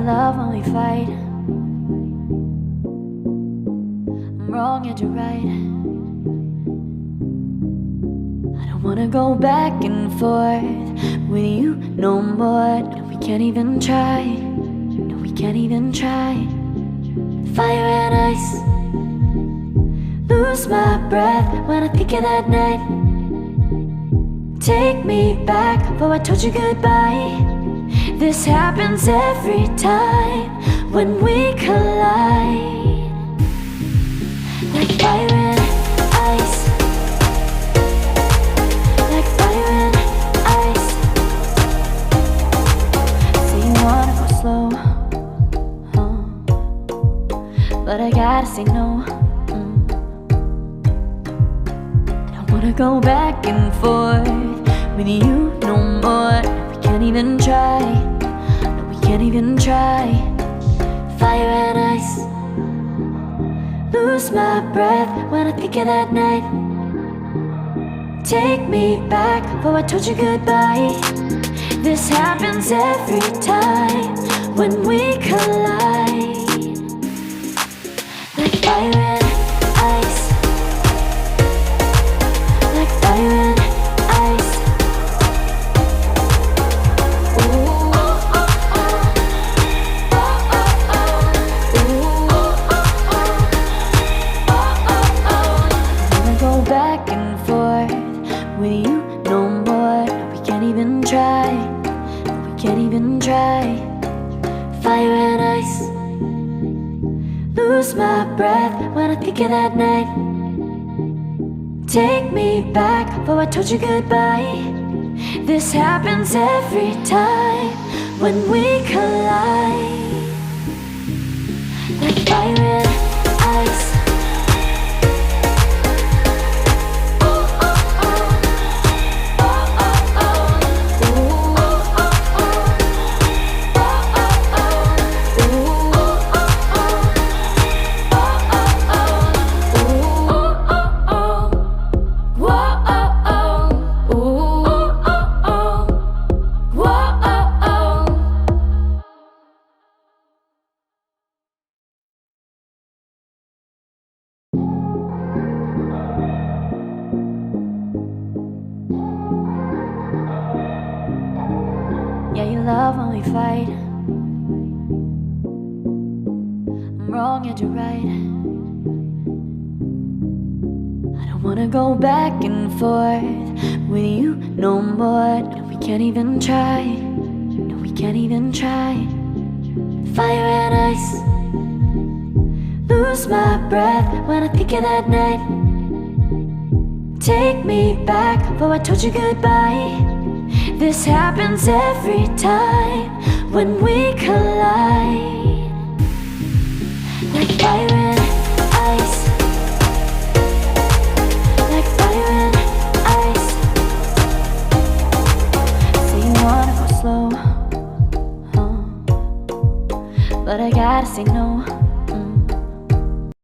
love when we fight. I'm wrong and you're right. I don't wanna go back and forth with you no more. No, we can't even try. No, we can't even try. Fire and ice. Lose my breath when I think of that night. Take me back before I told you goodbye. This happens every time when we collide. Like fire and ice. Like fire and ice. Say you wanna go slow, but I gotta say no. Don't wanna go back and forth with you no more. We can't even try. No, we can't even try. Fire and ice. Lose my breath when I think of that night. Take me back before I told you goodbye. This happens every time when we collide. Like fire and ice. Like fire and ice. Ooh. Back and forth with you no more. No, we can't even try. No, we can't even try. Fire and ice. Lose my breath when I think of that night. Take me back before I told you goodbye. This happens every time when we collide. Like fire and ice. Yeah, you love when we fight. I'm wrong and you're right. I don't wanna go back and forth with you no more. No, we can't even try. No, we can't even try. Fire and ice. Lose my breath when I think of that night. Take me back before I told you goodbye. This happens every time when we collide. Like fire and ice. Like fire and ice. Say you wanna go slow, but I gotta say no.